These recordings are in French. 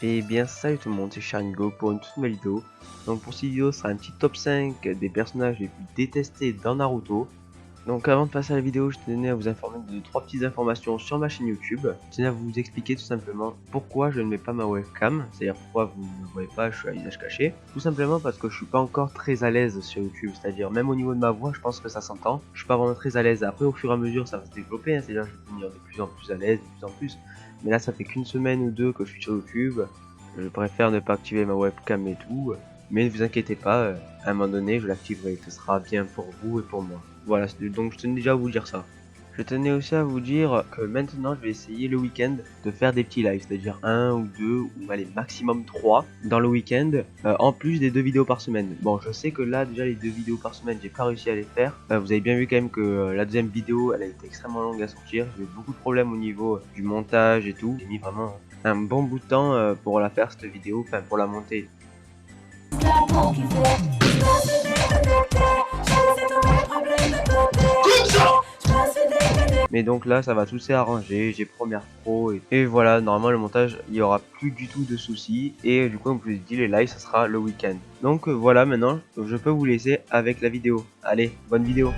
Et bien salut tout le monde, c'est Sharingo pour une toute nouvelle vidéo. Donc pour cette vidéo, ce sera un petit top 5 des personnages les plus détestés dans Naruto. Donc avant de passer à la vidéo, je tenais à vous informer de 3 petites informations sur ma chaîne YouTube. Je tenais à vous expliquer tout simplement pourquoi je ne mets pas ma webcam, c'est-à-dire pourquoi vous ne voyez pas, je suis à visage caché. Tout simplement parce que je suis pas encore très à l'aise sur YouTube, c'est-à-dire même au niveau de ma voix, je pense que ça s'entend. Je suis pas vraiment très à l'aise. Après au fur et à mesure, ça va se développer, hein, c'est-à-dire je vais devenir de plus en plus à l'aise, de plus en plus. Mais là, ça fait qu'une semaine ou deux que je suis sur YouTube. Je préfère ne pas activer ma webcam et tout. Mais ne vous inquiétez pas, à un moment donné, je l'activerai. Ce sera bien pour vous et pour moi. Voilà, donc je tenais déjà à vous dire ça. Je tenais aussi à vous dire que maintenant, je vais essayer le week-end de faire des petits lives, c'est-à-dire 1 ou 2 ou allez, maximum 3 dans le week-end, en plus des 2 vidéos par semaine. Bon, je sais que là, déjà, les 2 vidéos par semaine, j'ai pas réussi à les faire. Vous avez bien vu quand même que la deuxième vidéo, elle a été extrêmement longue à sortir. J'ai eu beaucoup de problèmes au niveau du montage et tout. J'ai mis vraiment un bon bout de temps pour la faire, cette vidéo, enfin pour la monter. Mais donc là, ça va tout s'arranger, j'ai Premiere Pro et voilà, normalement le montage, il y aura plus du tout de soucis et du coup, comme je vous ai dit, les lives, ça sera le week-end. Donc voilà, maintenant, je peux vous laisser avec la vidéo. Allez, bonne vidéo.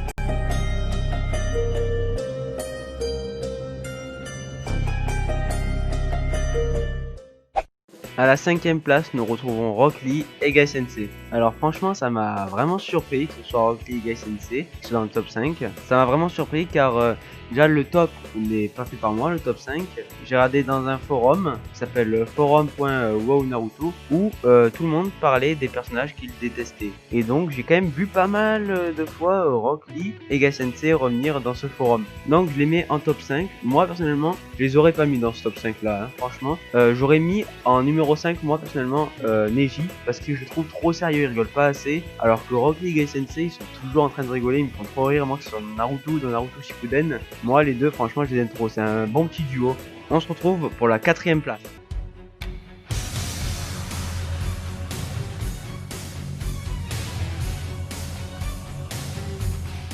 À la 5ème place, nous retrouvons Rock Lee et Guy Sensei. Alors franchement, ça m'a vraiment surpris que ce soit Rock Lee et Guy Sensei qui soient dans le top 5. Ça m'a vraiment surpris car déjà le top n'est pas fait par moi, le top 5. J'ai regardé dans un forum qui s'appelle forum.wownaruto où tout le monde parlait des personnages qu'il détestait. Et donc j'ai quand même vu pas mal de fois Rock Lee et Guy Sensei revenir dans ce forum. Donc je les mets en top 5. Moi personnellement, je les aurais pas mis dans ce top 5 là, hein, franchement. J'aurais mis en numéro 5 moi personnellement Neji parce que je trouve trop sérieux, il rigole pas assez, alors que Rock Lee et Guy Sensei ils sont toujours en train de rigoler, ils me font trop rire, moi que ce soit Naruto ou dans Naruto Shippuden, moi les deux franchement je les aime trop, c'est un bon petit duo. On se retrouve pour la 4ème place.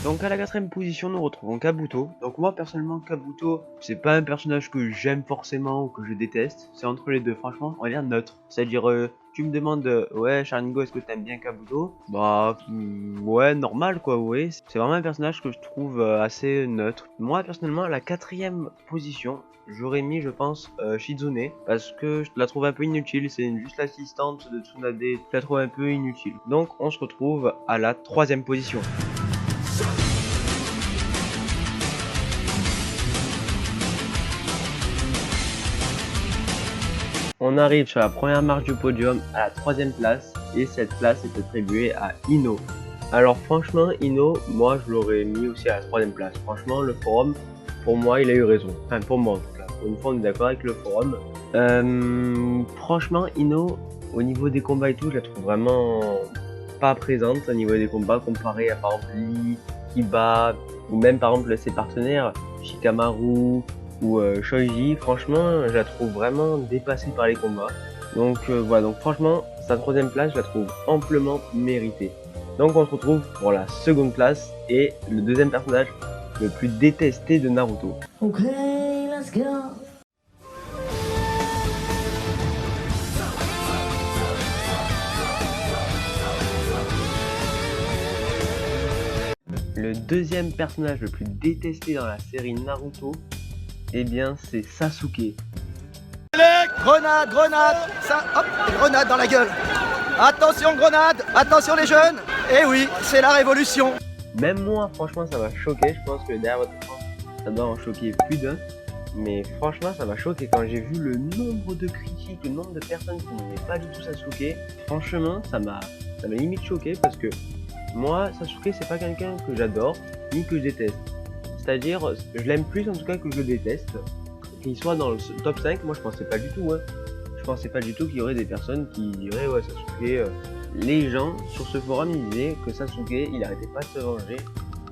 Donc à la 4ème position, nous retrouvons Kabuto. Donc moi personnellement, Kabuto, c'est pas un personnage que j'aime forcément ou que je déteste. C'est entre les deux, franchement, on va dire neutre. C'est-à-dire, tu me demandes, ouais, Sharingo, est-ce que t'aimes bien Kabuto? Bah, ouais, normal quoi, ouais. C'est vraiment un personnage que je trouve assez neutre. Moi personnellement, à la 4ème position, j'aurais mis, je pense, Shizune, parce que je la trouve un peu inutile. C'est juste l'assistante de Tsunade, je la trouve un peu inutile. Donc on se retrouve à la 3ème position. On arrive sur la première marche du podium à la 3ème place et cette place est attribuée à Ino. Alors franchement Ino, moi je l'aurais mis aussi à la 3ème place. Franchement le forum, pour moi il a eu raison. Enfin pour moi en tout cas. Pour une fois on est d'accord avec le forum. Franchement Ino, au niveau des combats et tout, je la trouve vraiment pas présente au niveau des combats comparé à par exemple Lee, Kiba ou même par exemple ses partenaires Shikamaru ou Shoji. Franchement je la trouve vraiment dépassée par les combats, donc voilà, donc franchement sa 3ème place je la trouve amplement méritée. Donc on se retrouve pour la 2ème place et le 2ème personnage le plus détesté de Naruto. Okay, let's go. Le 2ème personnage le plus détesté dans la série Naruto, eh bien c'est Sasuke. Grenade, grenade, ça, hop, grenade dans la gueule. Attention grenade, attention les jeunes. Eh oui, c'est la révolution. Même moi, franchement, ça m'a choqué. Je pense que derrière votre écran, ça doit en choquer plus d'un. Mais franchement, ça m'a choqué quand j'ai vu le nombre de critiques, le nombre de personnes qui n'aimaient pas du tout Sasuke. Franchement, ça m'a limite choqué parce que moi, Sasuke, c'est pas quelqu'un que j'adore ni que je déteste. C'est-à-dire, je l'aime plus en tout cas que je le déteste. Qu'il soit dans le top 5, moi je pensais pas du tout. Je pensais pas du tout qu'il y aurait des personnes qui diraient ouais Sasuke. Les gens sur ce forum ils disaient que Sasuke il arrêtait pas de se venger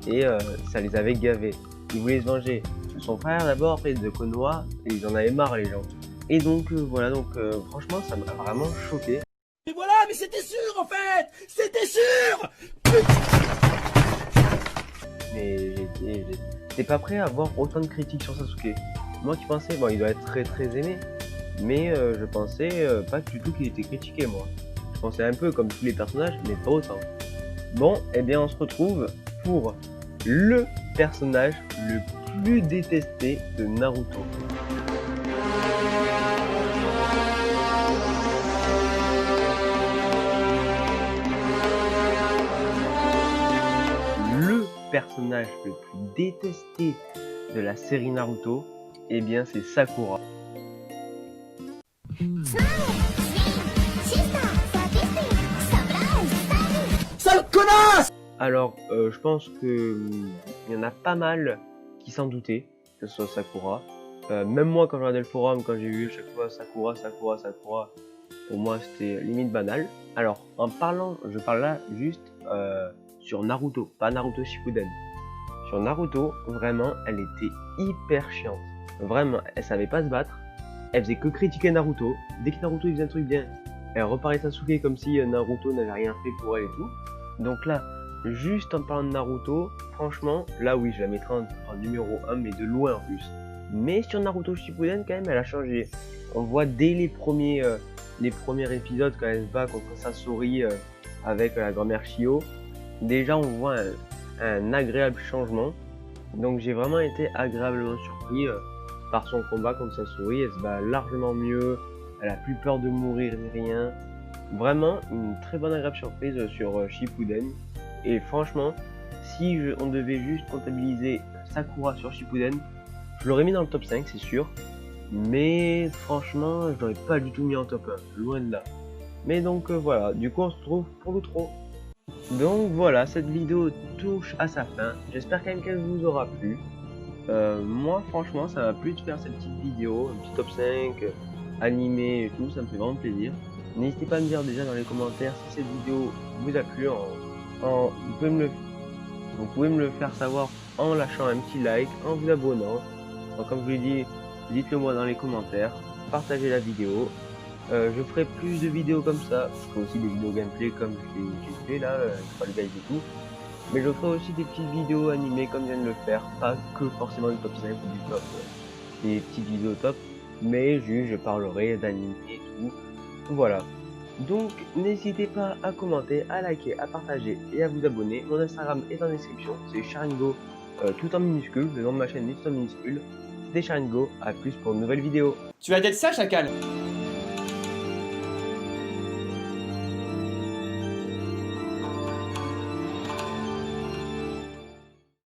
et ça les avait gavés. Ils voulaient se venger de son frère d'abord, après de Konoha, et ils en avaient marre les gens. Et donc voilà, donc franchement ça m'a vraiment choqué. Mais voilà, mais c'était sûr en fait. C'était sûr. Mais j'étais pas prêt à voir autant de critiques sur Sasuke. Moi qui pensais, bon il doit être très très aimé, mais je pensais pas du tout qu'il était critiqué moi. Je pensais un peu comme tous les personnages, mais pas autant. Bon, eh bien on se retrouve pour le personnage le plus détesté de Naruto. Le personnage le plus détesté de la série Naruto, eh bien c'est Sakura. Sale connasse! Alors, je pense que il y en a pas mal qui s'en doutaient que ce soit Sakura. Même moi, quand je regardais le forum, quand j'ai vu à chaque fois Sakura, pour moi c'était limite banal. Alors, en parlant, je parle là juste sur Naruto, pas Naruto Shippuden. Sur Naruto, vraiment, elle était hyper chiante. Vraiment, elle savait pas se battre. Elle faisait que critiquer Naruto. Dès que Naruto il faisait un truc bien, elle reparait Sasuke comme si Naruto n'avait rien fait pour elle et tout. Donc là, juste en parlant de Naruto, franchement, là oui, je la mettrai en numéro 1, mais de loin en plus. Mais sur Naruto Shippuden, quand même, elle a changé. On voit dès les premiers épisodes, quand elle se bat contre Sasori avec la grand-mère Shio, déjà on voit un agréable changement. Donc j'ai vraiment été agréablement surpris par son combat contre Sasori. Elle se bat largement mieux, elle a plus peur de mourir ni rien. Vraiment une très bonne agréable surprise sur Shippuden. Et franchement, si on devait juste comptabiliser Sakura sur Shippuden, je l'aurais mis dans le top 5, c'est sûr. Mais franchement, je l'aurais pas du tout mis en top 1, loin de là. Mais donc voilà, du coup on se retrouve pour l'outro. Donc voilà, cette vidéo touche à sa fin. J'espère quand même qu'elle vous aura plu. Moi franchement ça m'a plu de faire cette petite vidéo, un petit top 5 animé et tout, ça me fait vraiment plaisir. N'hésitez pas à me dire déjà dans les commentaires si cette vidéo vous a plu. Vous pouvez me le faire savoir en lâchant un petit like, en vous abonnant. Donc, comme je vous l'ai dit, dites-le moi dans les commentaires, partagez la vidéo. Je ferai plus de vidéos comme ça, je ferai aussi des vidéos gameplay comme j'ai fait là, Fall Guys et tout. Mais je ferai aussi des petites vidéos animées comme je viens de le faire, pas que forcément du top 5 ou du top, des petites vidéos top, mais juste je parlerai d'anime et tout. Voilà. Donc n'hésitez pas à commenter, à liker, à partager et à vous abonner. Mon Instagram est en description, c'est Sharingo tout en minuscule, le nom de ma chaîne est tout en minuscule. C'était Sharingo, à plus pour une nouvelle vidéo. Tu vas être ça, chacal.